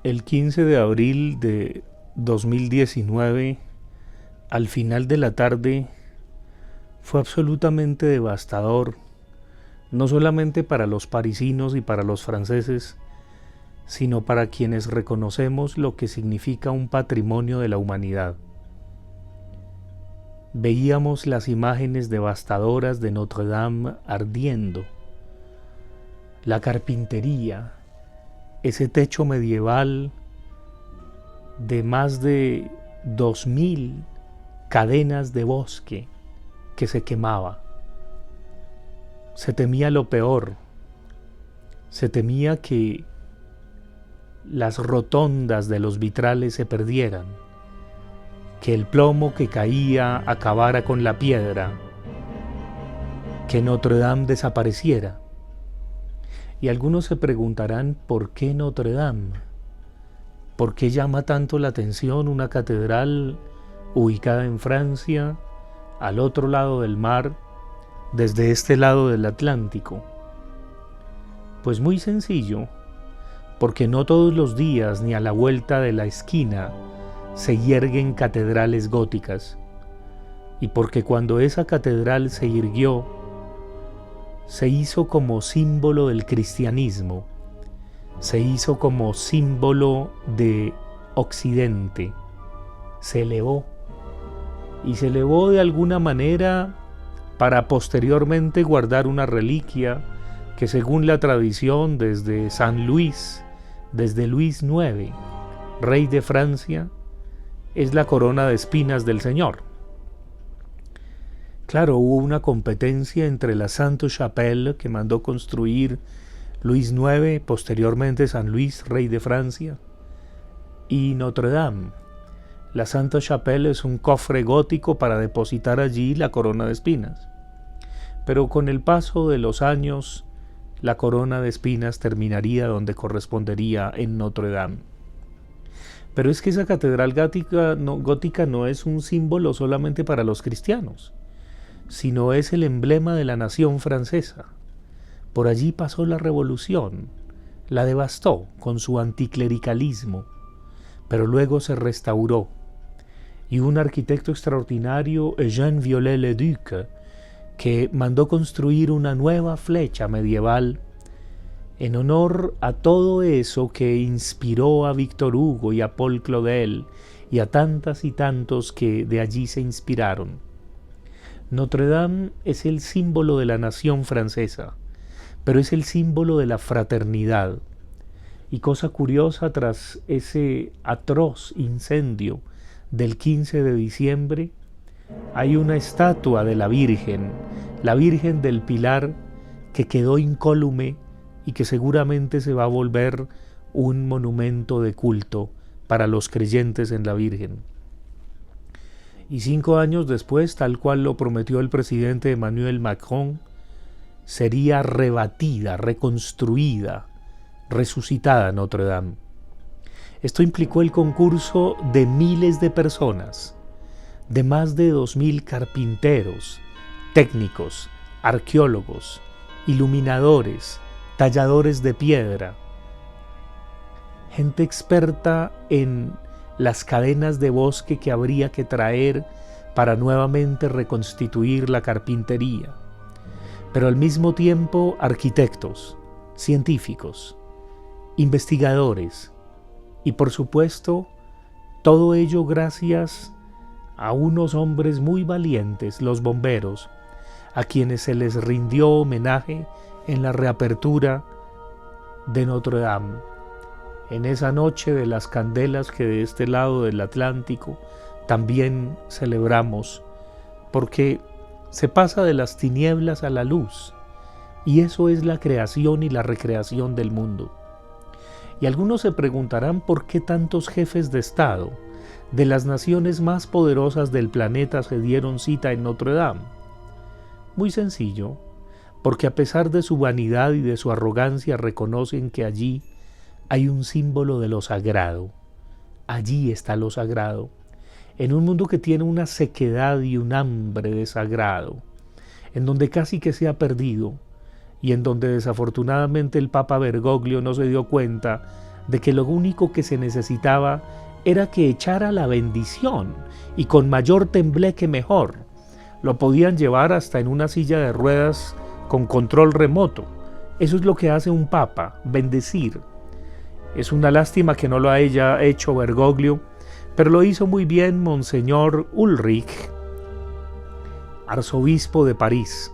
El 15 de abril de 2019, al final de la tarde, fue absolutamente devastador, no solamente para los parisinos y para los franceses, sino para quienes reconocemos lo que significa un patrimonio de la humanidad. Veíamos las imágenes devastadoras de Notre Dame ardiendo, la carpintería, ese techo medieval de más de 2000 cadenas de bosque que se quemaba. Se temía lo peor, se temía que las rotondas de los vitrales se perdieran, que el plomo que caía acabara con la piedra, que Notre Dame desapareciera. Y algunos se preguntarán, ¿por qué Notre Dame? ¿Por qué llama tanto la atención una catedral ubicada en Francia, al otro lado del mar, desde este lado del Atlántico? Pues muy sencillo, porque no todos los días ni a la vuelta de la esquina se yerguen catedrales góticas, y porque cuando esa catedral se irguió, se hizo como símbolo del cristianismo, se hizo como símbolo de Occidente, se elevó, y se elevó de alguna manera para posteriormente guardar una reliquia que, según la tradición, desde San Luis, desde Luis IX, rey de Francia, es la corona de espinas del Señor. Claro, hubo una competencia entre la Sainte-Chapelle, que mandó construir Luis IX, posteriormente San Luis, rey de Francia, y Notre Dame. La Sainte-Chapelle es un cofre gótico para depositar allí la corona de espinas. Pero con el paso de los años, la corona de espinas terminaría donde correspondería, en Notre Dame. Pero es que esa catedral gótica no es un símbolo solamente para los cristianos, sino es el emblema de la nación francesa. Por allí pasó la revolución, la devastó con su anticlericalismo, pero luego se restauró. Y un arquitecto extraordinario, Eugène Viollet-le-Duc, que mandó construir una nueva flecha medieval en honor a todo eso que inspiró a Víctor Hugo y a Paul Claudel y a tantas y tantos que de allí se inspiraron. Notre Dame es el símbolo de la nación francesa, pero es el símbolo de la fraternidad. Y cosa curiosa, tras ese atroz incendio del 15 de diciembre, hay una estatua de la Virgen del Pilar, que quedó incólume y que seguramente se va a volver un monumento de culto para los creyentes en la Virgen. Y 5 años después, tal cual lo prometió el presidente Emmanuel Macron, sería rebatida, reconstruida, resucitada Notre Dame. Esto implicó el concurso de miles de personas, de más de 2000 carpinteros, técnicos, arqueólogos, iluminadores, talladores de piedra, gente experta en las cadenas de bosque que habría que traer para nuevamente reconstituir la carpintería, pero al mismo tiempo arquitectos, científicos, investigadores, y por supuesto todo ello gracias a unos hombres muy valientes, los bomberos, a quienes se les rindió homenaje en la reapertura de Notre Dame, en esa noche de las candelas que de este lado del Atlántico también celebramos, porque se pasa de las tinieblas a la luz, y eso es la creación y la recreación del mundo. Y algunos se preguntarán por qué tantos jefes de Estado de las naciones más poderosas del planeta se dieron cita en Notre Dame. Muy sencillo, porque a pesar de su vanidad y de su arrogancia reconocen que allí hay un símbolo de lo sagrado. Allí está lo sagrado, en un mundo que tiene una sequedad y un hambre de sagrado, en donde casi que se ha perdido, y en donde desafortunadamente el Papa Bergoglio no se dio cuenta de que lo único que se necesitaba era que echara la bendición, y con mayor tembleque mejor. Lo podían llevar hasta en una silla de ruedas con control remoto. Eso es lo que hace un papa, bendecir. Es una lástima que no lo haya hecho Bergoglio, pero lo hizo muy bien Monseñor Ulrich, arzobispo de París,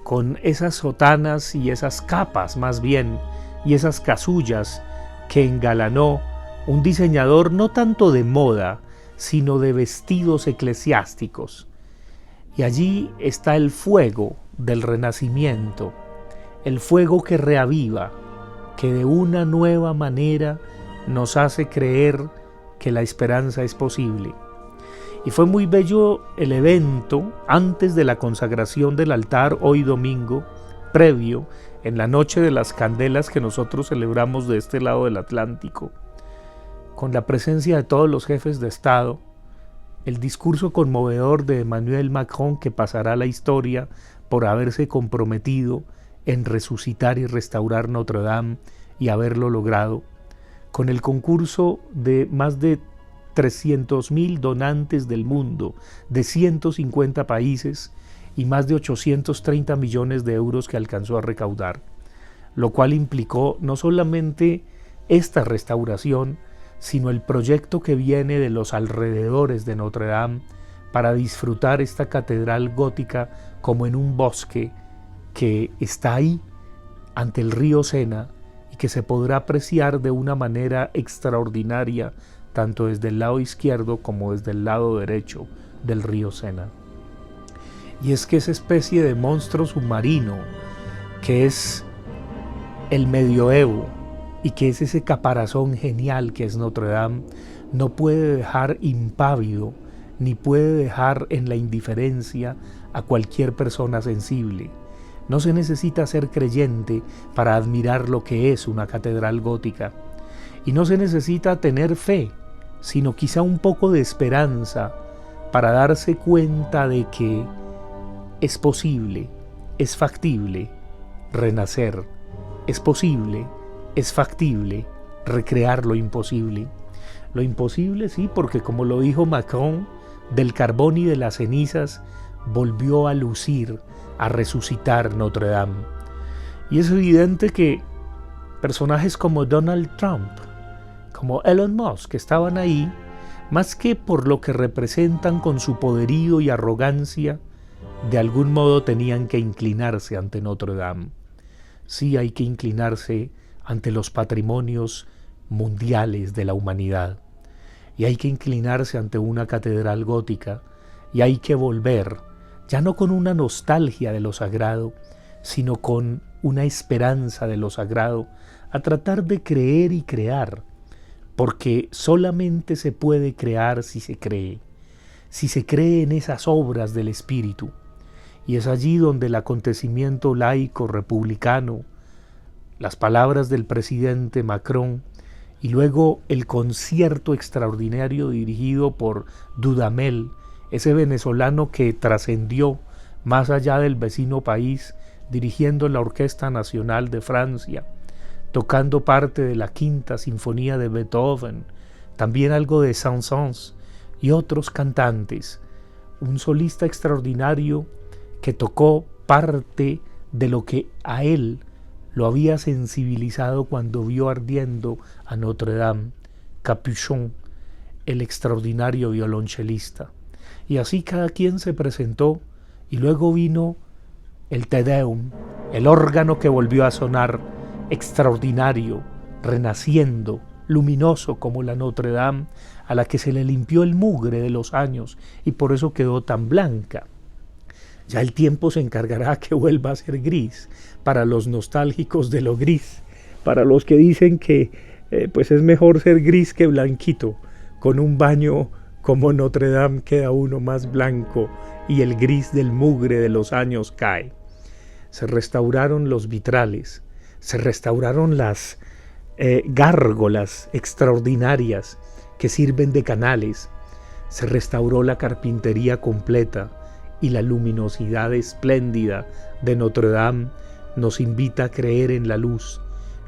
con esas sotanas y esas capas más bien, y esas casullas que engalanó un diseñador no tanto de moda, sino de vestidos eclesiásticos. Y allí está el fuego del Renacimiento, el fuego que reaviva, que de una nueva manera nos hace creer que la esperanza es posible. Y fue muy bello el evento antes de la consagración del altar hoy domingo, previo, en la noche de las candelas que nosotros celebramos de este lado del Atlántico, con la presencia de todos los jefes de Estado, el discurso conmovedor de Emmanuel Macron, que pasará a la historia por haberse comprometido en resucitar y restaurar Notre Dame y haberlo logrado, con el concurso de más de 300.000 donantes del mundo, de 150 países y más de 830 millones de euros que alcanzó a recaudar, lo cual implicó no solamente esta restauración, sino el proyecto que viene de los alrededores de Notre Dame para disfrutar esta catedral gótica como en un bosque que está ahí ante el río Sena y que se podrá apreciar de una manera extraordinaria tanto desde el lado izquierdo como desde el lado derecho del río Sena. Y es que esa especie de monstruo submarino que es el medioevo y que es ese caparazón genial que es Notre Dame, no puede dejar impávido ni puede dejar en la indiferencia a cualquier persona sensible. No se necesita ser creyente para admirar lo que es una catedral gótica, y no se necesita tener fe, sino quizá un poco de esperanza para darse cuenta de que es posible, es factible renacer, es posible, es factible recrear lo imposible. Lo imposible, sí, porque como lo dijo Macron, del carbón y de las cenizas volvió a lucir, a resucitar Notre Dame. Y es evidente que personajes como Donald Trump, como Elon Musk, que estaban ahí, más que por lo que representan con su poderío y arrogancia, de algún modo tenían que inclinarse ante Notre Dame. Sí, hay que inclinarse ante los patrimonios mundiales de la humanidad, y hay que inclinarse ante una catedral gótica, y hay que volver, ya no con una nostalgia de lo sagrado, sino con una esperanza de lo sagrado, a tratar de creer y crear, porque solamente se puede crear si se cree en esas obras del Espíritu. Y es allí donde el acontecimiento laico republicano, las palabras del presidente Macron y luego el concierto extraordinario dirigido por Dudamel, ese venezolano que trascendió más allá del vecino país, dirigiendo la Orquesta Nacional de Francia, tocando parte de la Quinta Sinfonía de Beethoven, también algo de Saint-Saëns y otros cantantes, un solista extraordinario que tocó parte de lo que a él lo había sensibilizado cuando vio ardiendo a Notre Dame, Capuchon, el extraordinario violonchelista. Y así cada quien se presentó, y luego vino el Te Deum, el órgano que volvió a sonar, extraordinario, renaciendo, luminoso como la Notre Dame, a la que se le limpió el mugre de los años y por eso quedó tan blanca. Ya el tiempo se encargará que vuelva a ser gris, para los nostálgicos de lo gris, para los que dicen que pues es mejor ser gris que blanquito. Con un baño como Notre Dame queda uno más blanco y el gris del mugre de los años cae. Se restauraron los vitrales, se restauraron las gárgolas extraordinarias que sirven de canales, se restauró la carpintería completa, y la luminosidad espléndida de Notre Dame nos invita a creer en la luz,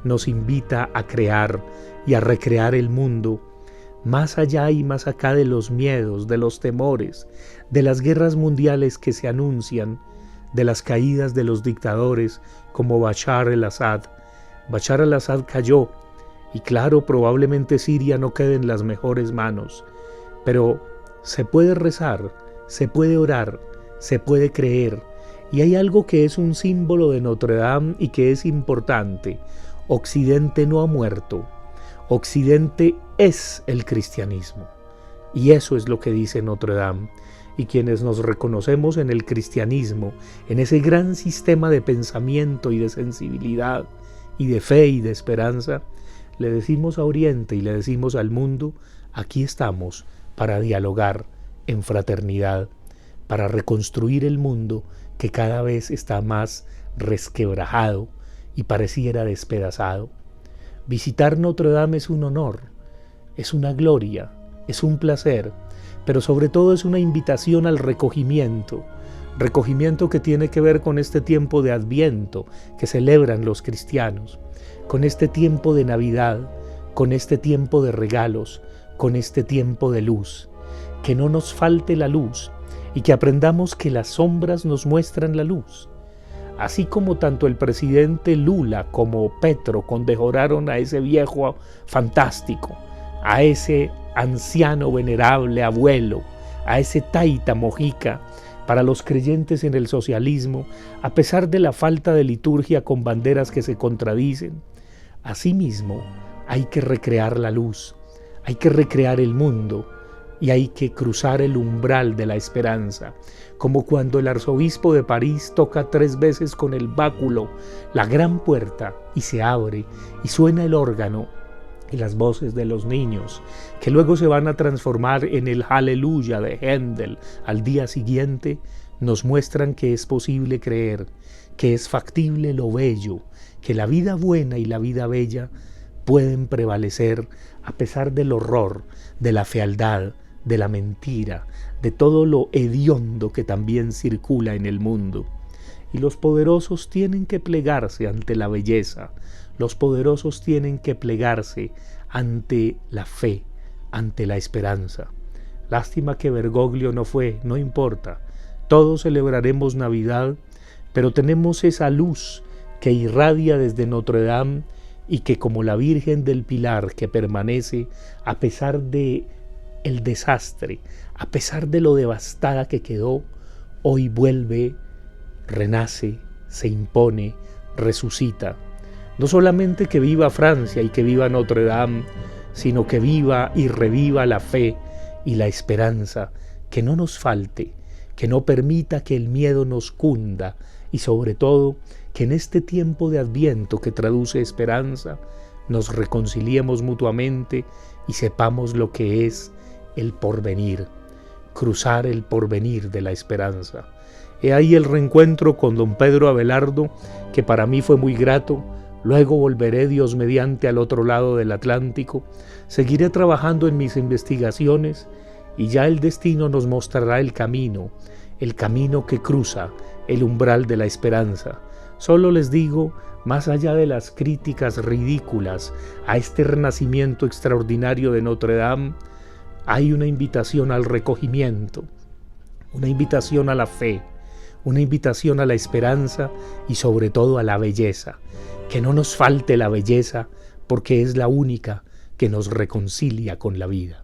nos invita a crear y a recrear el mundo, más allá y más acá de los miedos, de los temores, de las guerras mundiales que se anuncian, de las caídas de los dictadores como Bashar al-Assad. Bashar al-Assad cayó, y claro, probablemente Siria no quede en las mejores manos, pero se puede rezar, se puede orar, se puede creer, y hay algo que es un símbolo de Notre Dame y que es importante. Occidente no ha muerto, Occidente es el cristianismo, y eso es lo que dice Notre Dame. Y quienes nos reconocemos en el cristianismo, en ese gran sistema de pensamiento y de sensibilidad y de fe y de esperanza, le decimos a Oriente y le decimos al mundo: aquí estamos para dialogar en fraternidad, para reconstruir el mundo que cada vez está más resquebrajado y pareciera despedazado. Visitar Notre Dame es un honor, es una gloria, es un placer, pero sobre todo es una invitación al recogimiento que tiene que ver con este tiempo de Adviento que celebran los cristianos, con este tiempo de Navidad, con este tiempo de regalos, con este tiempo de luz. Que no nos falte la luz y que aprendamos que las sombras nos muestran la luz. Así como tanto el presidente Lula como Petro condecoraron a ese viejo fantástico, a ese anciano venerable abuelo, a ese taita mojica, para los creyentes en el socialismo, a pesar de la falta de liturgia con banderas que se contradicen. Asimismo, hay que recrear la luz, hay que recrear el mundo y hay que cruzar el umbral de la esperanza, como cuando el arzobispo de París toca 3 veces con el báculo la gran puerta y se abre y suena el órgano y las voces de los niños, que luego se van a transformar en el Aleluya de Händel al día siguiente, nos muestran que es posible creer, que es factible lo bello, que la vida buena y la vida bella pueden prevalecer a pesar del horror, de la fealdad, de la mentira, de todo lo hediondo que también circula en el mundo. Y los poderosos tienen que plegarse ante la belleza, los poderosos tienen que plegarse ante la fe, ante la esperanza. Lástima que Bergoglio no fue, no importa, todos celebraremos Navidad, pero tenemos esa luz que irradia desde Notre Dame y que, como la Virgen del Pilar, que permanece a pesar de el desastre, a pesar de lo devastada que quedó, hoy vuelve, renace, se impone, resucita. No solamente que viva Francia y que viva Notre Dame, sino que viva y reviva la fe y la esperanza, que no nos falte, que no permita que el miedo nos cunda y sobre todo que en este tiempo de Adviento que traduce esperanza, nos reconciliemos mutuamente y sepamos lo que es el porvenir, cruzar el porvenir de la esperanza. He ahí el reencuentro con don Pedro Abelardo, que para mí fue muy grato. Luego volveré, Dios mediante, al otro lado del Atlántico. Seguiré trabajando en mis investigaciones y ya el destino nos mostrará el camino que cruza el umbral de la esperanza. Solo les digo, más allá de las críticas ridículas a este renacimiento extraordinario de Notre Dame, hay una invitación al recogimiento, una invitación a la fe, una invitación a la esperanza y sobre todo a la belleza. Que no nos falte la belleza porque es la única que nos reconcilia con la vida.